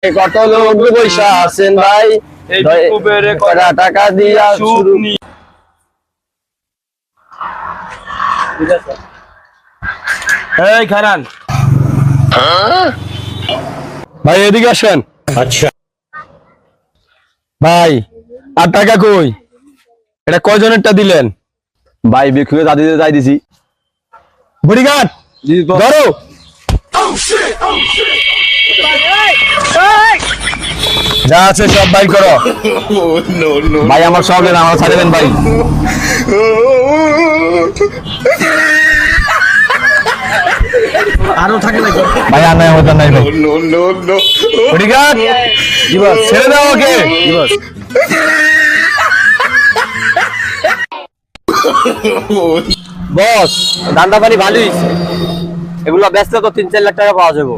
কত লোক পয়সা আছেন ভাই, কটা টাকা দিয়া শুরু। এই খারান ভাই এদিকে আসেন। আচ্ছা ভাই আর টাকা কই? এটা কয়জনেরটা দিলেন? ভাই বিক্ষুকে দাদিতে যাই দিছি। বডিগার্ড ধরো। যা আছে সব বাইর করো। ভাই আমার সব দেন, আমার ছাড়ে দেন ভাই। আরো থাকে নাকি? ভাই আর নাই, হতো নাই ভাই। বডিগার্ড ছেড়ে দাও ওকে। বস ধান্দা পানি ভালোই হয়েছে, এগুলো বেচলে তো 3-4 লাখ টাকা পাওয়া যাবে।